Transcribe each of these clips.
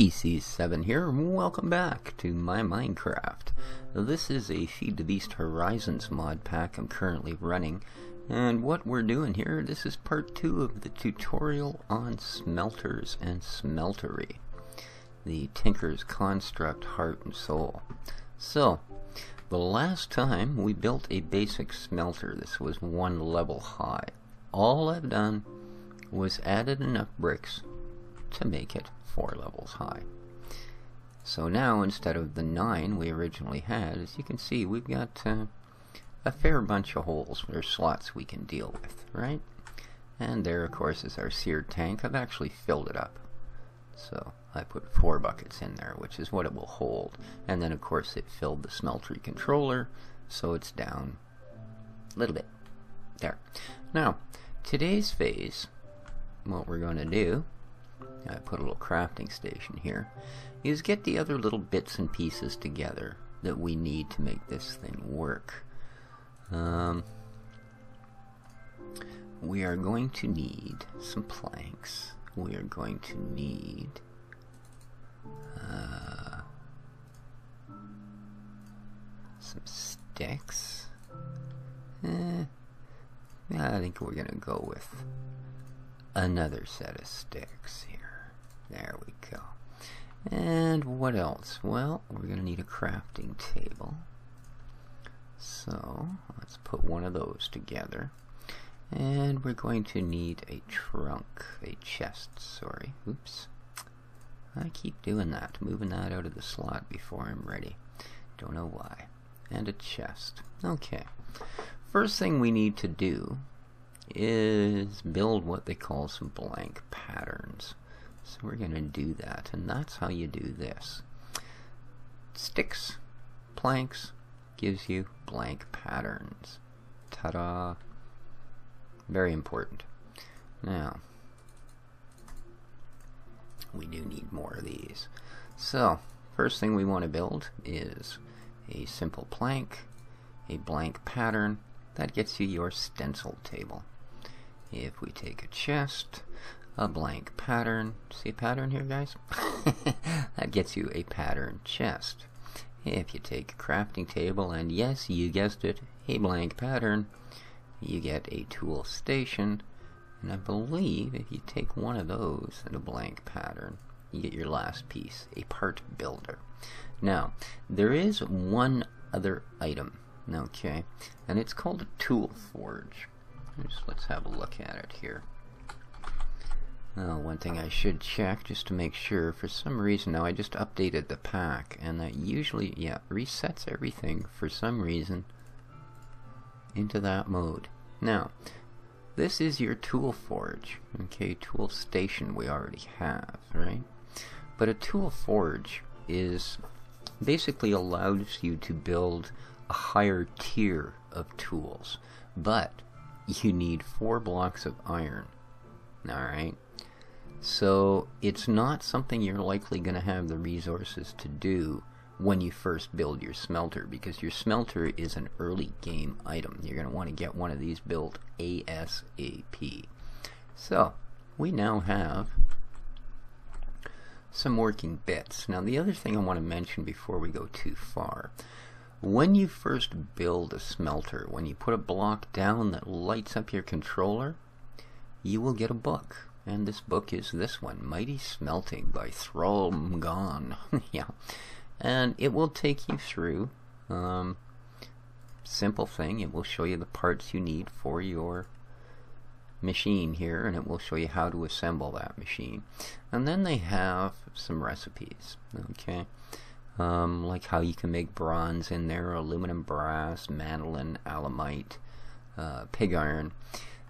PC7 here, and welcome back to my Minecraft. This is a Feed the Beast Horizons mod pack I'm currently running, and what we're doing here, this is part 2 of the tutorial on smelters and smeltery. The Tinker's Construct, Heart and Soul. So, the last time we built a basic smelter. This was 1 level high. All I've done was added enough bricks to make it 4 levels high. So now, instead of the 9 we originally had, as you can see, we've got a fair bunch of holes or slots we can deal with, right? And there, of course, is our seared tank. I've actually filled it up. So I put 4 buckets in there, which is what it will hold. And then, of course, it filled the smeltery controller, so it's down a little bit. There. Now, today's phase, what we're going to do, I put a little crafting station here, is get the other little bits and pieces together that we need to make this thing work. We are going to need some planks. We are going to need some sticks. Yeah, I think we're going to go with another set of sticks here. There we go. And what else? Well, we're going to need a crafting table. So, let's put one of those together. And we're going to need a trunk, a chest, sorry. Oops. I keep doing that, moving that out of the slot before I'm ready. Don't know why. And a chest. Okay. First thing we need to do is build what they call some blank patterns. So we're going to do that, and that's how you do this. Sticks, planks, gives you blank patterns. Ta-da! Very important. Now, we do need more of these. So, first thing we want to build is a simple plank, a blank pattern. That gets you your stencil table. If we take a chest, a blank pattern, see a pattern here, guys? That gets you a pattern chest. If you take a crafting table, and yes, you guessed it, a blank pattern, you get a tool station, and I believe if you take one of those and a blank pattern, you get your last piece, a part builder. Now, there is one other item, okay, and it's called a tool forge. Let's have a look at it here. One thing I should check just to make sure, for some reason, now I just updated the pack, and that usually, yeah, resets everything for some reason into that mode. Now, this is your tool forge, okay, tool station we already have, right? But a tool forge is basically allows you to build a higher tier of tools, but you need 4 blocks of iron, alright? So it's not something you're likely going to have the resources to do when you first build your smelter, because your smelter is an early game item. You're going to want to get one of these built ASAP. So we now have some working bits. Now the other thing I want to mention before we go too far, when you first build a smelter, when you put a block down that lights up your controller, you will get a book. And this book is this one, Mighty Smelting by Thrallmgon. Yeah. And it will take you through, simple thing, it will show you the parts you need for your machine here, and it will show you how to assemble that machine. And then they have some recipes, okay? Like how you can make bronze in there, aluminum, brass, mandolin, alamite, pig iron.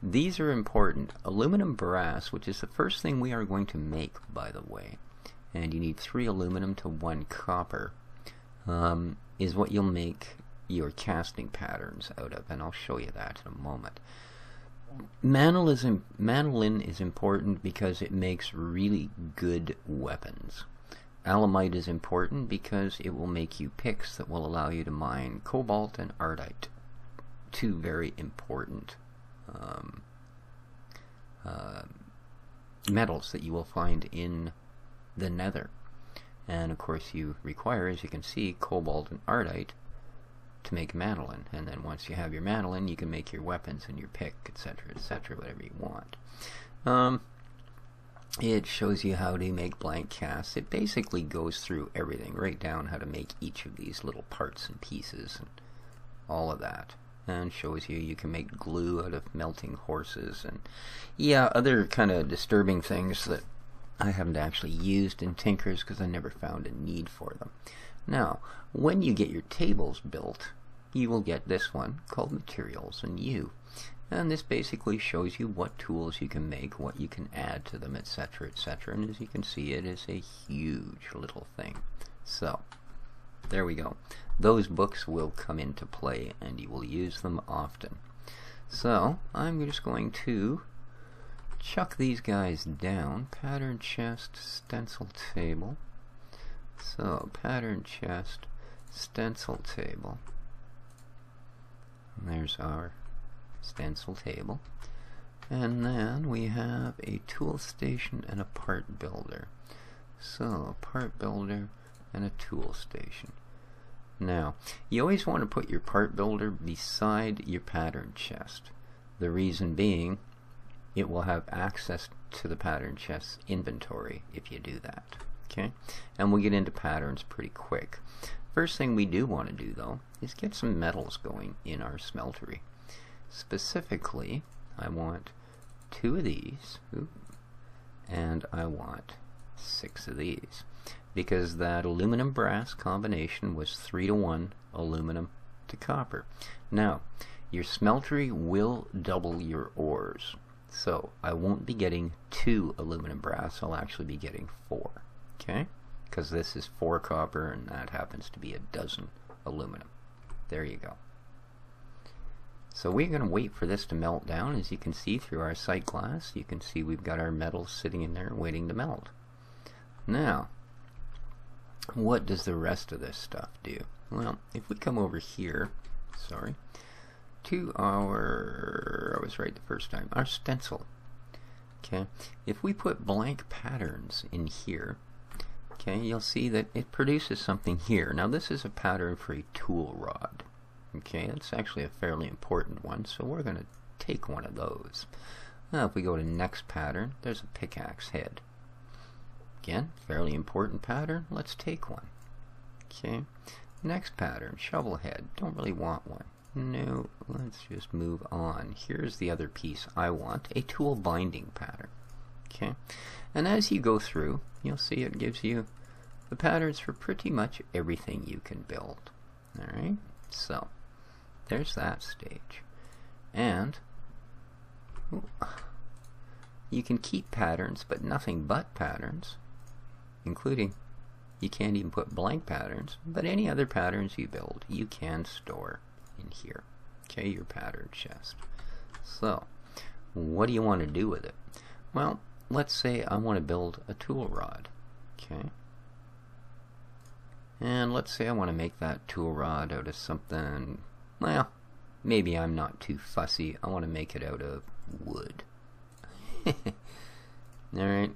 These are important. Aluminum brass, which is the first thing we are going to make, by the way, and you need 3 aluminum to 1 copper, is what you'll make your casting patterns out of, and I'll show you that in a moment. Mandolin is important because it makes really good weapons. Alamite is important because it will make you picks that will allow you to mine cobalt and ardite. 2 very important metals that you will find in the nether. And of course you require, as you can see, cobalt and ardite to make mandolin. And then once you have your mandolin, you can make your weapons and your pick, etc., whatever you want. It shows you how to make blank casts. It basically goes through everything, right down how to make each of these little parts and pieces and all of that. And shows you can make glue out of melting horses and yeah, other kind of disturbing things that I haven't actually used in Tinkers because I never found a need for them. Now, when you get your tables built, you will get this one called Materials and You. And this basically shows you what tools you can make, what you can add to them, etc., etc. And as you can see, it is a huge little thing. So, there we go. Those books will come into play, and you will use them often. So, I'm just going to chuck these guys down. Pattern chest, stencil table. So, pattern chest, stencil table. And there's our stencil table, and then we have a tool station and a part builder. So a part builder and a tool station. Now you always want to put your part builder beside your pattern chest. The reason being, it will have access to the pattern chest's inventory if you do that. Okay, and we'll get into patterns pretty quick. First thing we do want to do though is get some metals going in our smeltery. Specifically, I want 2 of these, and I want 6 of these, because that aluminum brass combination was 3-to-1 aluminum to copper. Now, your smeltery will double your ores, so I won't be getting 2 aluminum brass, I'll actually be getting 4, okay? Because this is 4 copper and that happens to be a dozen aluminum. There you go. So we're going to wait for this to melt down. As you can see through our sight glass, you can see we've got our metals sitting in there waiting to melt. Now, what does the rest of this stuff do? Well, if we come over here, to our, I was right the first time, our stencil. Okay, if we put blank patterns in here, okay, you'll see that it produces something here. Now this is a pattern for a tool rod. Okay, that's actually a fairly important one, so we're going to take one of those. Now if we go to next pattern, there's a pickaxe head. Again, fairly important pattern, let's take one. Okay, next pattern, shovel head, don't really want one. No, let's just move on. Here's the other piece I want, a tool binding pattern. Okay, and as you go through, you'll see it gives you the patterns for pretty much everything you can build. Alright, so there's that stage. And you can keep patterns, but nothing but patterns, including, you can't even put blank patterns, but any other patterns you build, you can store in here. Okay, your pattern chest. So, what do you want to do with it? Well, let's say I want to build a tool rod. Okay. And let's say I want to make that tool rod out of something, well, maybe I'm not too fussy. I want to make it out of wood. Alright,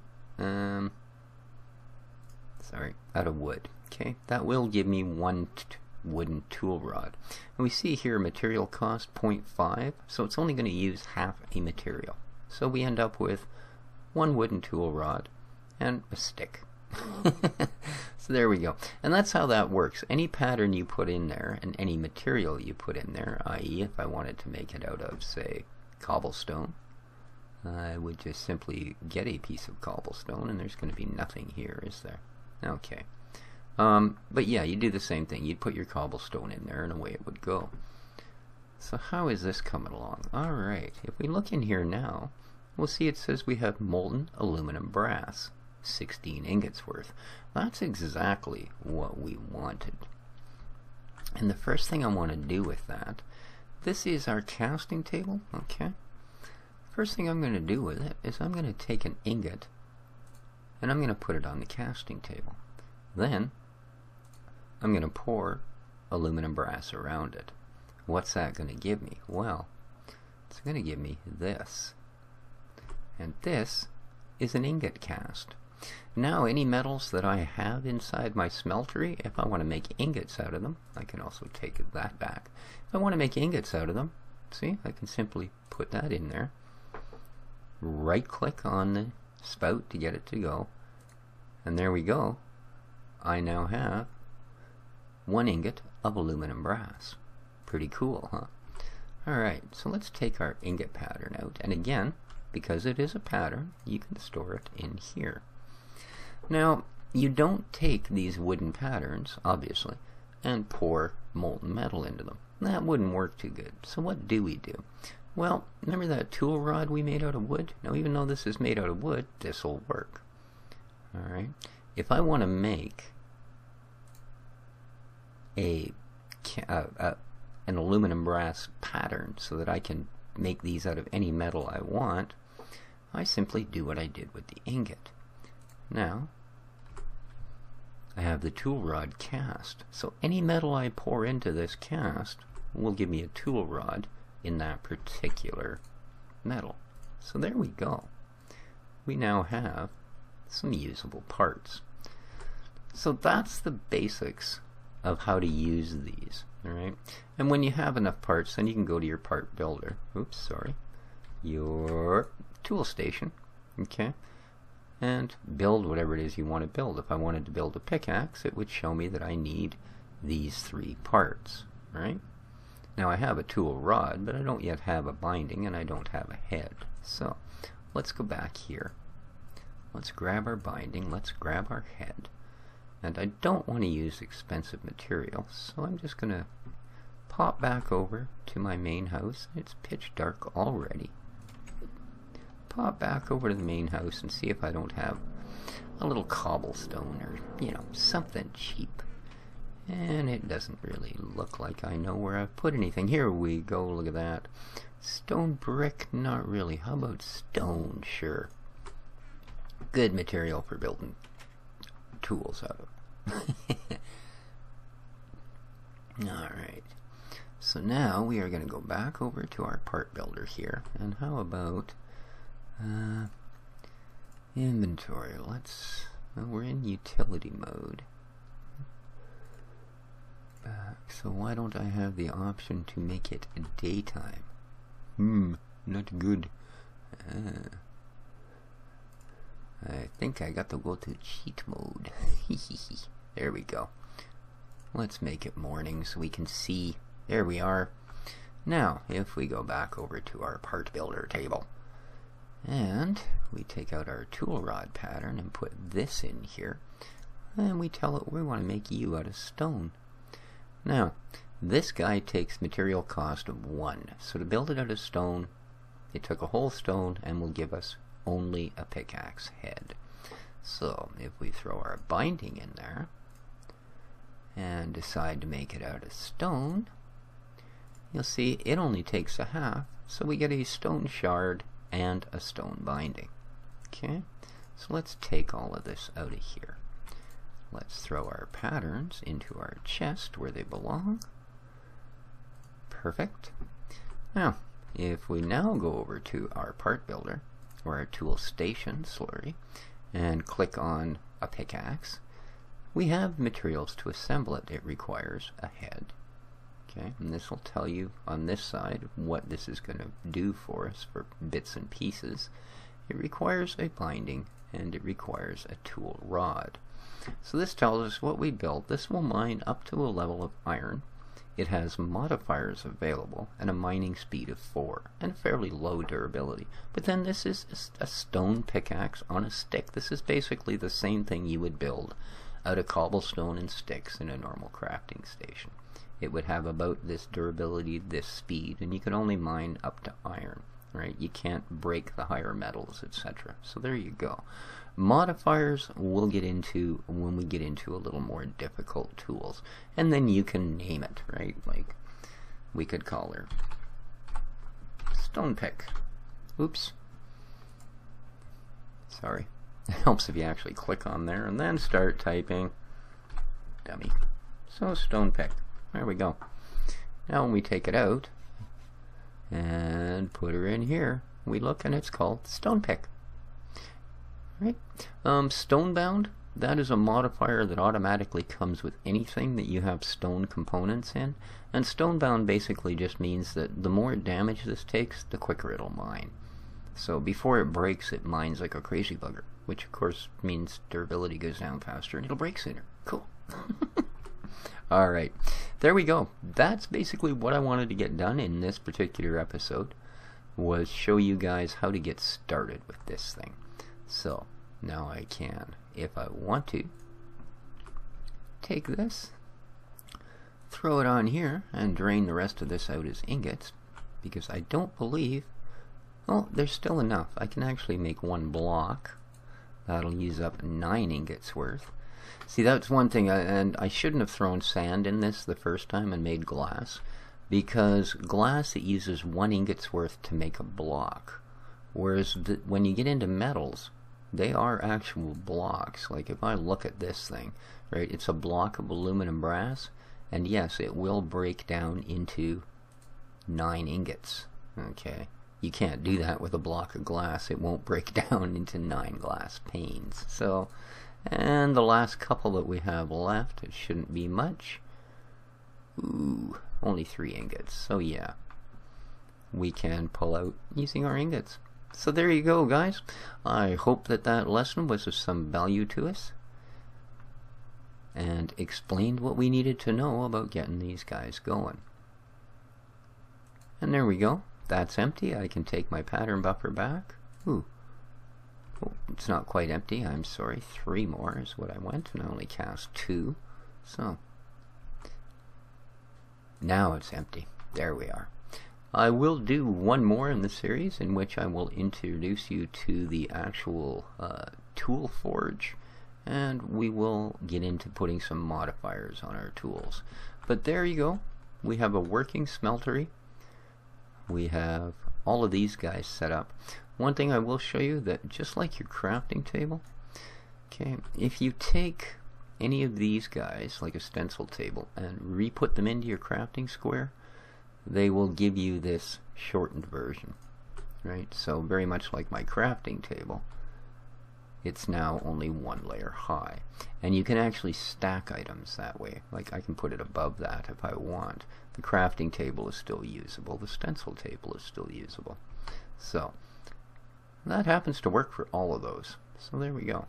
out of wood. Okay, that will give me one wooden tool rod. And we see here material cost 0.5, so it's only going to use half a material. So we end up with one wooden tool rod and a stick. So there we go. And that's how that works. Any pattern you put in there and any material you put in there, i.e. if I wanted to make it out of, say, cobblestone, I would just simply get a piece of cobblestone, and there's going to be nothing here, is there? Okay. But yeah, you do the same thing. You'd put your cobblestone in there and away it would go. So how is this coming along? Alright, if we look in here now, we'll see it says we have molten aluminum brass. 16 ingots worth. That's exactly what we wanted. And the first thing I want to do with that, this is our casting table, okay? First thing I'm going to do with it is I'm going to take an ingot and I'm going to put it on the casting table. Then I'm going to pour aluminum brass around it. What's that going to give me? Well, it's going to give me this. And this is an ingot cast. Now any metals that I have inside my smeltery, if I want to make ingots out of them, I can also take that back. If I want to make ingots out of them, see, I can simply put that in there. Right click on the spout to get it to go. And there we go. I now have 1 ingot of aluminum brass. Pretty cool, huh? Alright, so let's take our ingot pattern out. And again, because it is a pattern, you can store it in here. Now, you don't take these wooden patterns, obviously, and pour molten metal into them. That wouldn't work too good. So what do we do? Well, remember that tool rod we made out of wood? Now, even though this is made out of wood, this will work. Alright, if I want to make an aluminum brass pattern so that I can make these out of any metal I want, I simply do what I did with the ingot. Now, I have the tool rod cast. So any metal I pour into this cast will give me a tool rod in that particular metal. So there we go. We now have some usable parts. So that's the basics of how to use these. Alright? And when you have enough parts, then you can go to your part builder. Oops, sorry. Your tool station. Okay? And build whatever it is you want to build. If I wanted to build a pickaxe, it would show me that I need these 3 parts. Right? Now I have a tool rod, but I don't yet have a binding and I don't have a head. So let's go back here. Let's grab our binding. Let's grab our head. And I don't want to use expensive materials, so I'm just going to pop back over to my main house. It's pitch dark already. Pop back over to the main house and see if I don't have a little cobblestone or, you know, something cheap. And it doesn't really look like I know where I've put anything. Here we go, look at that. Stone brick, not really. How about stone? Sure. Good material for building tools out of. Alright, so now we are going to go back over to our part builder here, and how about inventory? Well, we're in utility mode. So why don't I have the option to make it daytime? Not good. I think I got to go to cheat mode. There we go. Let's make it morning so we can see. There we are. Now, if we go back over to our part builder table, and we take out our tool rod pattern and put this in here, and we tell it we want to make you out of stone. Now, this guy takes material cost of 1. So to build it out of stone, it took a whole stone and will give us only a pickaxe head. So if we throw our binding in there and decide to make it out of stone, you'll see it only takes a half, so we get a stone shard and a stone binding. Okay, so let's take all of this out of here. Let's throw our patterns into our chest where they belong. Perfect. Now, if we now go over to our part builder, or our tool station, slurry, and click on a pickaxe, we have materials to assemble it. It requires a head. Okay, and this will tell you on this side what this is going to do for us for bits and pieces. It requires a binding and it requires a tool rod. So this tells us what we built. This will mine up to a level of iron. It has modifiers available and a mining speed of 4 and fairly low durability. But then this is a stone pickaxe on a stick. This is basically the same thing you would build out of cobblestone and sticks in a normal crafting station. It would have about this durability, this speed, and you can only mine up to iron, right? You can't break the higher metals, etc. So there you go. Modifiers we'll get into when we get into a little more difficult tools, and then you can name it, right? Like we could call her stone pick. Oops, sorry. It helps if you actually click on there and then start typing. Dummy. So stone pick. There we go. Now when we take it out and put her in here, we look and it's called stone pick. right? Stonebound, that is a modifier that automatically comes with anything that you have stone components in. And stonebound basically just means that the more damage this takes, the quicker it'll mine. So before it breaks, it mines like a crazy bugger, which of course means durability goes down faster and it'll break sooner. Cool. Alright, there we go. That's basically what I wanted to get done in this particular episode, was show you guys how to get started with this thing. So now I can, if I want to, take this, throw it on here, and drain the rest of this out as ingots, because I don't believe, oh, there's still enough. I can actually make one block. That'll use up 9 ingots worth. See, that's one thing, and I shouldn't have thrown sand in this the first time and made glass, because glass, it uses 1 ingot's worth to make a block, whereas when you get into metals, they are actual blocks. Like if I look at this thing, right, it's a block of aluminum brass, and yes, it will break down into 9 ingots. Okay, you can't do that with a block of glass. It won't break down into 9 glass panes. So, and the last couple that we have left, it shouldn't be much. Ooh, only 3 ingots. So yeah, we can pull out using our ingots. So there you go, guys. I hope that that lesson was of some value to us and explained what we needed to know about getting these guys going. And there we go. That's empty. I can take my pattern buffer back. Ooh. Oh, it's not quite empty. I'm sorry. 3 more is what I went, and I only cast 2. So now it's empty. There we are. I will do one more in the series in which I will introduce you to the actual tool forge, and we will get into putting some modifiers on our tools. But there you go. We have a working smeltery. We have all of these guys set up. One thing I will show you, that just like your crafting table, okay, if you take any of these guys, like a stencil table, and re-put them into your crafting square, they will give you this shortened version, right? So very much like my crafting table, it's now only 1 layer high, and you can actually stack items that way. Like I can put it above that if I want. The crafting table is still usable, the stencil table is still usable. So that happens to work for all of those. So there we go.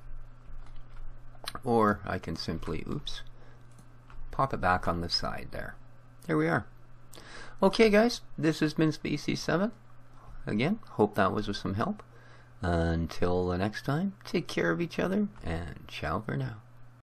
Or I can simply, oops, pop it back on the side there. There we are. Okay guys, this has been Species 7. Again, hope that was of some help. Until the next time, take care of each other, and ciao for now.